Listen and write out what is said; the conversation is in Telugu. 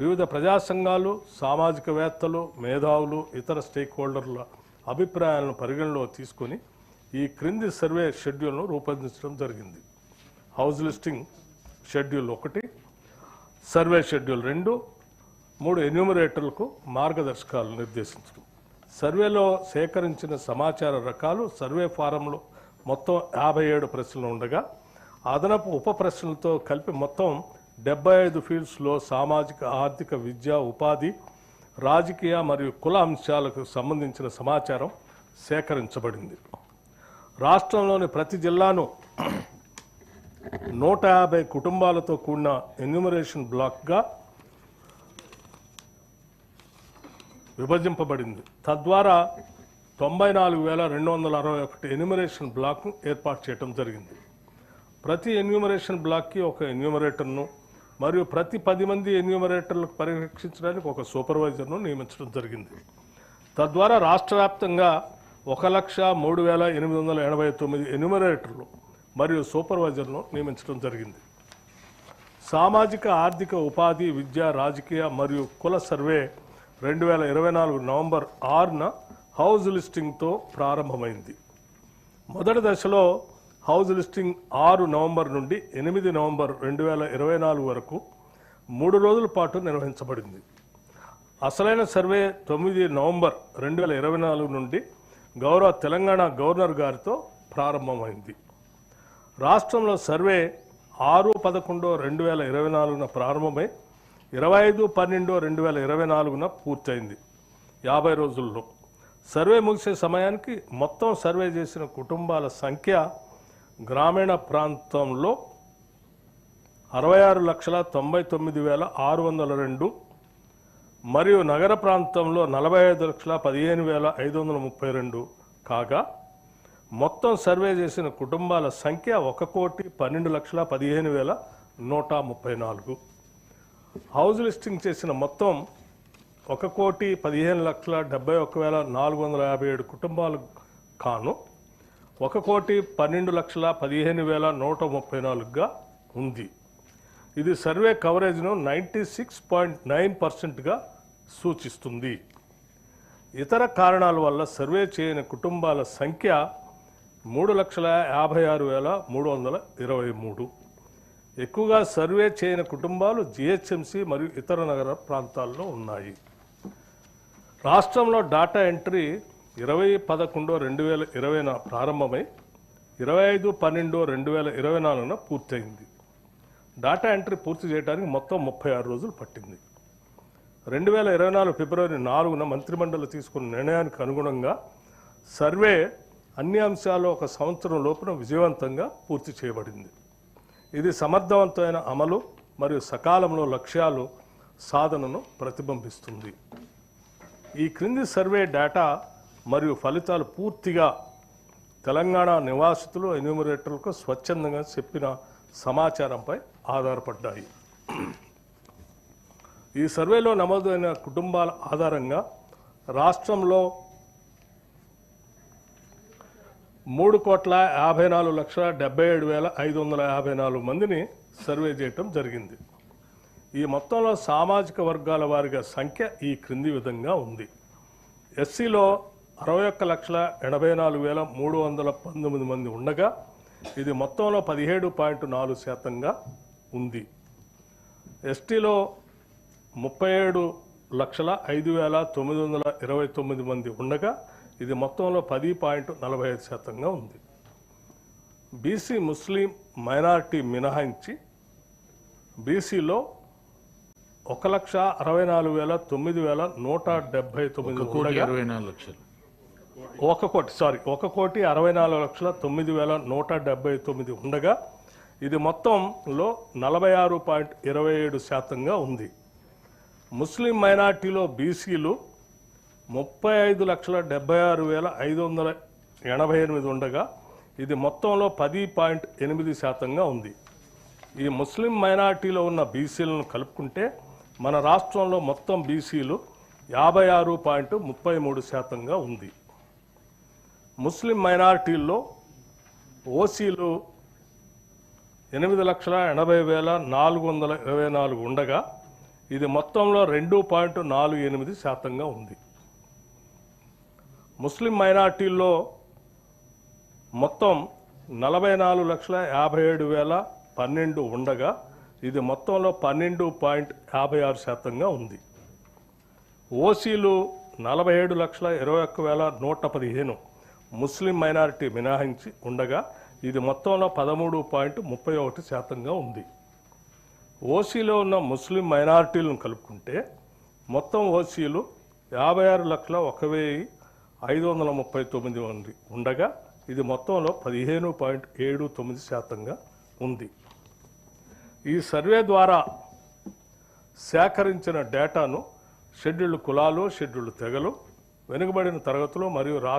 వివిధ ప్రజా సంఘాలు, సామాజికవేత్తలు, మేధావులు, ఇతర స్టేక్ హోల్డర్ల అభిప్రాయాలను పరిగణలో తీసుకొని ఈ క్రింది సర్వే షెడ్యూల్ను రూపొందించడం జరిగింది. House listing schedule 1, survey schedule 2, 3 ఎన్యూమరేటర్లకు మార్గదర్శకాలు నిర్దేశించడం. సర్వేలో సేకరించిన సమాచార రకాలు సర్వే ఫారంలో మొత్తం 57 ప్రశ్నలు ఉండగా అదనపు ఉప ప్రశ్నలతో కలిపి మొత్తం 75 ఫీల్డ్స్లో సామాజిక, ఆర్థిక, విద్య, ఉపాధి, రాజకీయ మరియు కుల అంశాలకు సంబంధించిన సమాచారం సేకరించబడింది. రాష్ట్రంలోని ప్రతి జిల్లాను 150 కుటుంబాలతో కూడిన ఎన్యూమరేషన్ బ్లాక్గా విభజింపబడింది. తద్వారా 94,261 ఎన్యూమరేషన్ బ్లాక్ను ఏర్పాటు చేయడం జరిగింది. ప్రతి ఎన్యూమరేషన్ బ్లాక్కి ఒక ఎన్యూమరేటర్ను మరియు ప్రతి 10 మంది ఎన్యూమరేటర్లకు పర్యవేక్షించడానికి ఒక సూపర్వైజర్ను నియమించడం జరిగింది. తద్వారా రాష్ట్ర వ్యాప్తంగా 1,03,889 ఎన్యూమరేటర్లు మరియు సూపర్వైజర్ను నియమించడం జరిగింది. సామాజిక, ఆర్థిక, ఉపాధి, విద్య, రాజకీయ మరియు కుల సర్వే 2024 నవంబర్ 6న హౌస్ లిస్టింగ్తో ప్రారంభమైంది. మొదటి దశలో హౌస్ లిస్టింగ్ 6 నవంబర్ నుండి 8 నవంబర్ 2024 వరకు 3 రోజుల పాటు నిర్వహించబడింది. అసలైన సర్వే 9 నవంబర్ 2024 నుండి గౌరవ తెలంగాణ గవర్నర్ గారితో ప్రారంభమైంది. రాష్ట్రంలో సర్వే 6/11/2024న ప్రారంభమై 25/12/2024న పూర్తయింది. 50 రోజుల్లో సర్వే ముగిసే సమయానికి మొత్తం సర్వే చేసిన కుటుంబాల సంఖ్య గ్రామీణ ప్రాంతంలో 66,99,602 మరియు నగర ప్రాంతంలో 45,15,532 కాగా మొత్తం సర్వే చేసిన కుటుంబాల సంఖ్య 1,12,15,134. హౌస్ లిస్టింగ్ చేసిన మొత్తం 1,15,71,457 కుటుంబాలు కాను 1,12,15,134గా ఉంది. ఇది సర్వే కవరేజ్ను 96.9%గా సూచిస్తుంది. ఇతర కారణాల వల్ల సర్వే చేయని కుటుంబాల సంఖ్య 3,56,323. ఎక్కువగా సర్వే చేయని కుటుంబాలు జిహెచ్ఎంసీ మరియు ఇతర నగర ప్రాంతాల్లో ఉన్నాయి. రాష్ట్రంలో డాటా ఎంట్రీ 20/11/2020 ప్రారంభమై 25/12/2024 పూర్తయింది. డాటా ఎంట్రీ పూర్తి చేయడానికి మొత్తం 36 రోజులు పట్టింది. 2024 ఫిబ్రవరి 4న మంత్రిమండలి తీసుకున్న నిర్ణయానికి అనుగుణంగా సర్వే అన్ని అంశాల్లో 1 సంవత్సరం లోపున విజయవంతంగా పూర్తి చేయబడింది. ఇది సమర్థవంతమైన అమలు మరియు సకాలంలో లక్ష్యాలు సాధనను ప్రతిబింబిస్తుంది. ఈ క్రింది సర్వే డేటా మరియు ఫలితాలు పూర్తిగా తెలంగాణ నివాసితులు, ఎన్యూమరేటర్లకు స్వచ్ఛందంగా చెప్పిన సమాచారంపై ఆధారపడ్డాయి. ఈ సర్వేలో నమోదైన కుటుంబాల ఆధారంగా రాష్ట్రంలో 3,54,77,554 మందిని సర్వే చేయటం జరిగింది. ఈ మొత్తంలో సామాజిక వర్గాల వారిగా సంఖ్య ఈ క్రింది విధంగా ఉంది. ఎస్సీలో 61,84,319 మంది ఉండగా ఇది మొత్తంలో 17.4%గా ఉంది. ఎస్టీలో 37,05,929 మంది ఉండగా ఇది మొత్తంలో 10.45%గా ఉంది. బీసీ, ముస్లిం మైనారిటీ మినహాయించి బీసీలో 1,64,9,179 ఉండగా 1,64,9,179 ఉండగా ఇది మొత్తంలో 46.27%గా ఉంది. ముస్లిం మైనార్టీలో బీసీలు 35,76,588 ఉండగా ఇది మొత్తంలో 10.8%గా ఉంది. ఈ ముస్లిం మైనార్టీలో ఉన్న బీసీలను కలుపుకుంటే మన రాష్ట్రంలో మొత్తం బీసీలు 56.33%గా ఉంది. ముస్లిం మైనార్టీల్లో ఓసీలు 8,80,424 ఉండగా ఇది మొత్తంలో 2.48% ఉంది. ముస్లిం మైనార్టీల్లో మొత్తం 44,57,012 ఉండగా ఇది మొత్తంలో 12.56% ఉంది. ఓసీలు 47,21,115 ముస్లిం మైనారిటీ మినహాయించి ఉండగా ఇది మొత్తంలో 13.31% ఉంది. ఓసీలో ఉన్న ముస్లిం మైనారిటీలను కలుపుకుంటే మొత్తం ఓసీలు 56,01,539 మంది ఉండగా ఇది మొత్తంలో 15.79% ఉంది. ఈ సర్వే ద్వారా సేకరించిన డేటాను షెడ్యూల్డ్ కులాలు, షెడ్యూల్డ్ తెగలు, వెనుకబడిన తరగతులు మరియు